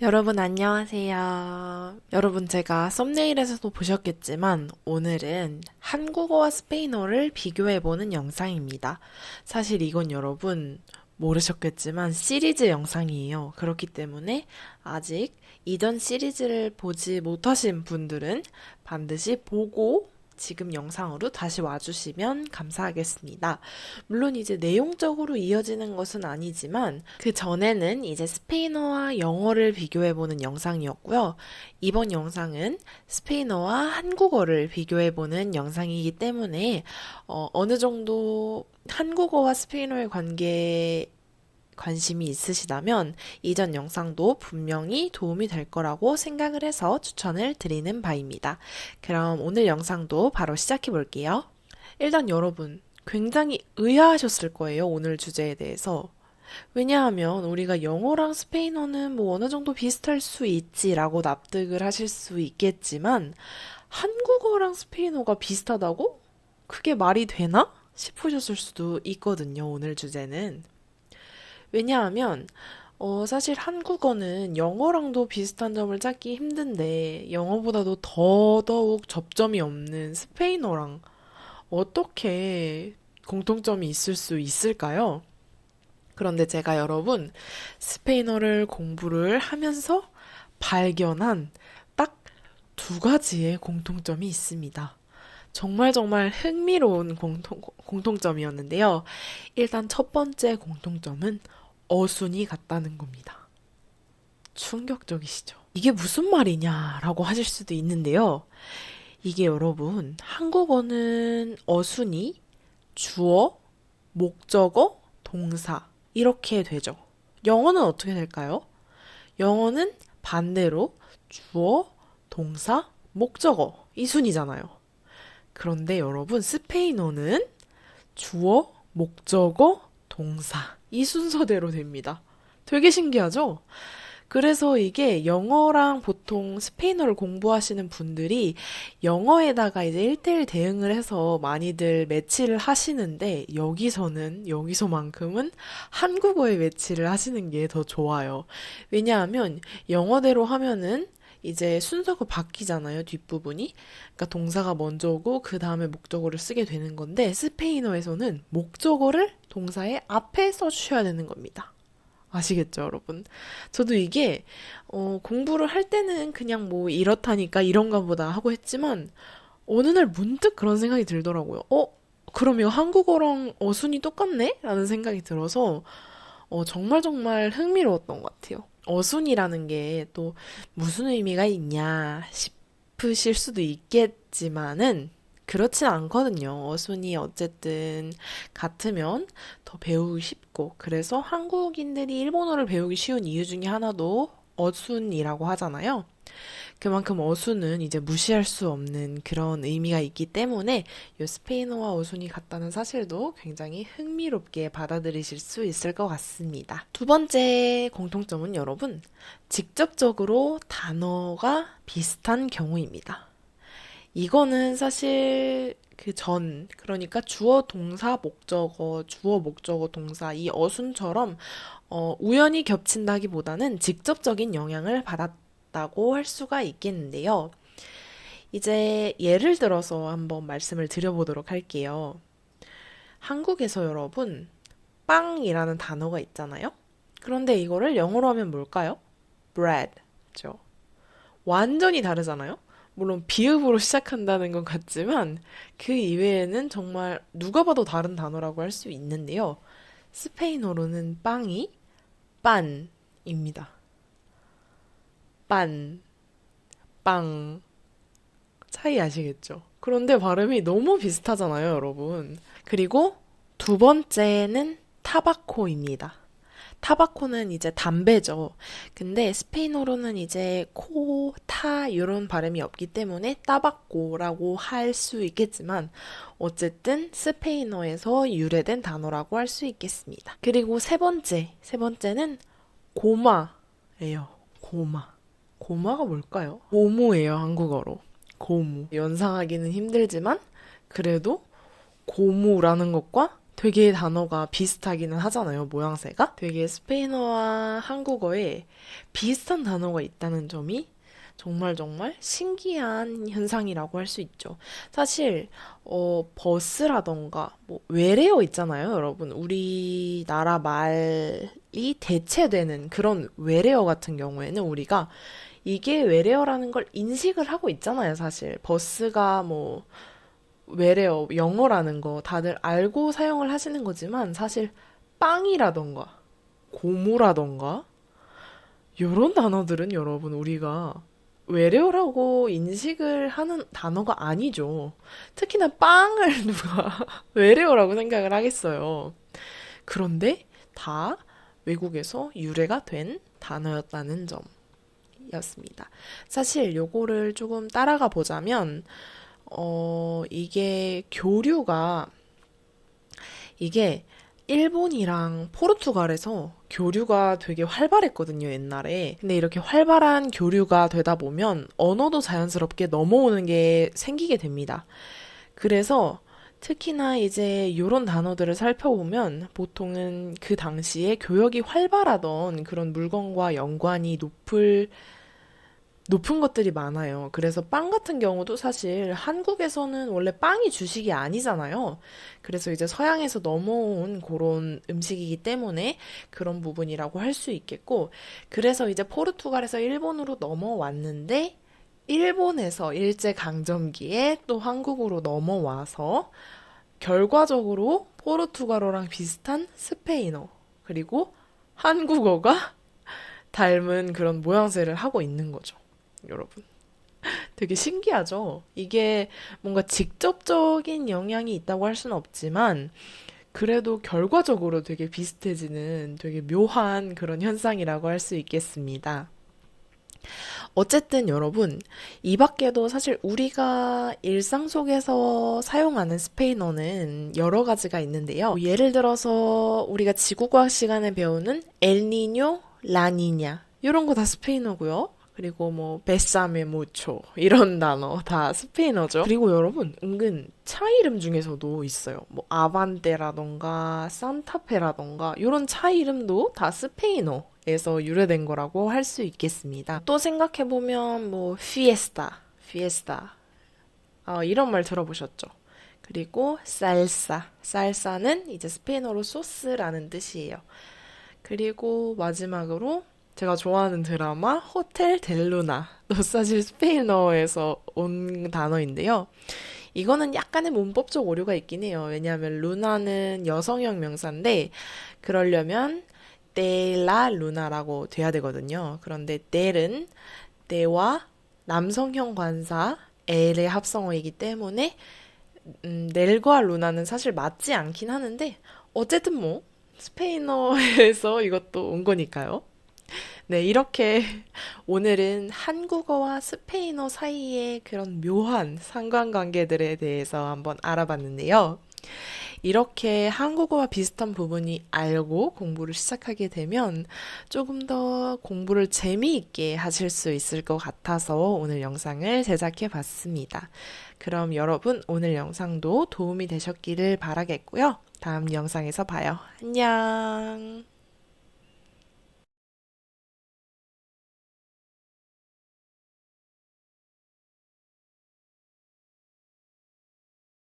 여러분 안녕하세요. 여러분 제가 썸네일에서도 보셨겠지만 오늘은 한국어와 스페인어를 비교해보는 영상입니다. 사실 이건 여러분 모르셨겠지만 시리즈 영상이에요. 그렇기 때문에 아직 이전 시리즈를 보지 못하신 분들은 반드시 보고 지금 영상으로 다시 와주시면 감사하겠습니다. 물론 이제 내용적으로 이어지는 것은 아니지만 그 전에는 이제 스페인어와 영어를 비교해보는 영상이었고요. 이번 영상은 스페인어와 한국어를 비교해보는 영상이기 때문에 어느 정도 한국어와 스페인어의 관심이 있으시다면 이전 영상도 분명히 도움이 될 거라고 생각을 해서 추천을 드리는 바입니다. 그럼 오늘 영상도 바로 시작해 볼게요. 일단 여러분, 굉장히 의아하셨을 거예요, 오늘 주제에 대해서. 왜냐하면 우리가 영어랑 스페인어는 뭐 어느 정도 비슷할 수 있지라고 납득을 하실 수 있겠지만, 한국어랑 스페인어가 비슷하다고? 그게 말이 되나? 싶으셨을 수도 있거든요, 오늘 주제는. 왜냐하면, 사실 한국어는 영어랑도 비슷한 점을 찾기 힘든데, 영어보다도 더더욱 접점이 없는 스페인어랑 어떻게 공통점이 있을 수 있을까요? 그런데 제가 여러분, 스페인어를 공부를 하면서 발견한 딱 두 가지의 공통점이 있습니다. 정말 정말 흥미로운 공통점이었는데요. 일단 첫 번째 공통점은 어순이 같다는 겁니다. 충격적이시죠? 이게 무슨 말이냐라고 하실 수도 있는데요. 이게 여러분, 한국어는 어순이 주어, 목적어, 동사 이렇게 되죠. 영어는 어떻게 될까요? 영어는 반대로 주어, 동사, 목적어 이 순이잖아요. 그런데 여러분 스페인어는 주어, 목적어, 동사 이 순서대로 됩니다. 되게 신기하죠? 그래서 이게 영어랑 보통 스페인어를 공부하시는 분들이 영어에다가 이제 1대1 대응을 해서 많이들 매치를 하시는데 여기서만큼은 한국어에 매치를 하시는 게 더 좋아요. 왜냐하면 영어대로 하면은 이제 순서가 바뀌잖아요, 뒷부분이. 그러니까 동사가 먼저 오고 그 다음에 목적어를 쓰게 되는 건데 스페인어에서는 목적어를 동사의 앞에 써주셔야 되는 겁니다. 아시겠죠, 여러분? 저도 이게, 공부를 할 때는 그냥 뭐 이렇다니까 이런가 보다 하고 했지만, 어느 날 문득 그런 생각이 들더라고요. 그럼 이거 한국어랑 어순이 똑같네? 라는 생각이 들어서, 정말 정말 흥미로웠던 것 같아요. 어순이라는 게 또 무슨 의미가 있냐 싶으실 수도 있겠지만은, 그렇진 않거든요. 어순이 어쨌든 같으면 더 배우기 쉽고, 그래서 한국인들이 일본어를 배우기 쉬운 이유 중에 하나도 어순이라고 하잖아요. 그만큼 어순은 이제 무시할 수 없는 그런 의미가 있기 때문에 이 스페인어와 어순이 같다는 사실도 굉장히 흥미롭게 받아들이실 수 있을 것 같습니다. 두 번째 공통점은 여러분, 직접적으로 단어가 비슷한 경우입니다. 이거는 사실 그러니까 주어, 동사, 목적어, 주어, 목적어, 동사, 이 어순처럼, 우연히 겹친다기보다는 직접적인 영향을 받았다고 할 수가 있겠는데요. 이제 예를 들어서 한번 말씀을 드려보도록 할게요. 한국에서 여러분, 빵이라는 단어가 있잖아요? 그런데 이거를 영어로 하면 뭘까요? bread죠. 완전히 다르잖아요? 물론 비읍으로 시작한다는 것 같지만 그 이외에는 정말 누가 봐도 다른 단어라고 할 수 있는데요. 스페인어로는 빵이 빤입니다. 빤, 빵. 차이 아시겠죠? 그런데 발음이 너무 비슷하잖아요, 여러분. 그리고 두 번째는 타바코입니다. 타바코는 이제 담배죠. 근데 스페인어로는 이제 코, 타 이런 발음이 없기 때문에 따바꼬라고 할 수 있겠지만 어쨌든 스페인어에서 유래된 단어라고 할 수 있겠습니다. 그리고 세 번째는 고마예요. 고마. 고마가 뭘까요? 고무예요, 한국어로. 고무. 연상하기는 힘들지만 그래도 고무라는 것과 되게 단어가 비슷하기는 하잖아요, 모양새가. 되게 스페인어와 한국어에 비슷한 단어가 있다는 점이 정말 정말 신기한 현상이라고 할 수 있죠. 사실 버스라던가 뭐 외래어 있잖아요, 여러분. 우리나라 말이 대체되는 그런 외래어 같은 경우에는 우리가 이게 외래어라는 걸 인식을 하고 있잖아요, 사실. 버스가 뭐 외래어, 영어라는 거 다들 알고 사용을 하시는 거지만 사실 빵이라던가 고무라던가 이런 단어들은 여러분 우리가 외래어라고 인식을 하는 단어가 아니죠. 특히나 빵을 누가 외래어라고 생각을 하겠어요. 그런데 다 외국에서 유래가 된 단어였다는 점이었습니다. 사실 요거를 조금 따라가 보자면 이게 이게 일본이랑 포르투갈에서 교류가 되게 활발했거든요, 옛날에. 근데 이렇게 활발한 교류가 되다 보면 언어도 자연스럽게 넘어오는 게 생기게 됩니다. 그래서 특히나 이제 요런 단어들을 살펴보면 보통은 그 당시에 교역이 활발하던 그런 물건과 연관이 높은 것들이 많아요. 그래서 빵 같은 경우도 사실 한국에서는 원래 빵이 주식이 아니잖아요. 그래서 이제 서양에서 넘어온 그런 음식이기 때문에 그런 부분이라고 할 수 있겠고, 그래서 이제 포르투갈에서 일본으로 넘어왔는데, 일본에서 일제강점기에 또 한국으로 넘어와서 결과적으로 포르투갈어랑 비슷한 스페인어, 그리고 한국어가 닮은 그런 모양새를 하고 있는 거죠. 여러분. 되게 신기하죠? 이게 뭔가 직접적인 영향이 있다고 할 수는 없지만, 그래도 결과적으로 되게 비슷해지는 되게 묘한 그런 현상이라고 할 수 있겠습니다. 어쨌든 여러분, 이 밖에도 사실 우리가 일상 속에서 사용하는 스페인어는 여러 가지가 있는데요. 예를 들어서 우리가 지구과학 시간에 배우는 엘니뇨, 라니냐 이런 거 다 스페인어고요. 그리고 뭐 베사메 무초 이런 단어 다 스페인어죠. 그리고 여러분 은근 차 이름 중에서도 있어요. 뭐 아반떼라던가 산타페라던가 이런 차 이름도 다 스페인어에서 유래된 거라고 할 수 있겠습니다. 또 생각해보면 뭐 피에스타 이런 말 들어보셨죠? 그리고 살사는 이제 스페인어로 소스라는 뜻이에요. 그리고 마지막으로 제가 좋아하는 드라마 호텔 델 루나도 사실 스페인어에서 온 단어인데요. 이거는 약간의 문법적 오류가 있긴 해요. 왜냐하면 루나는 여성형 명사인데 그러려면 떼라 루나라고 돼야 되거든요. 그런데 떼는 떼와 남성형 관사 엘의 합성어이기 때문에 넬과 루나는 사실 맞지 않긴 하는데 어쨌든 뭐 스페인어에서 이것도 온 거니까요. 네, 이렇게 오늘은 한국어와 스페인어 사이의 그런 묘한 상관관계들에 대해서 한번 알아봤는데요. 이렇게 한국어와 비슷한 부분이 알고 공부를 시작하게 되면 조금 더 공부를 재미있게 하실 수 있을 것 같아서 오늘 영상을 제작해 봤습니다. 그럼 여러분 오늘 영상도 도움이 되셨기를 바라겠고요. 다음 영상에서 봐요. 안녕!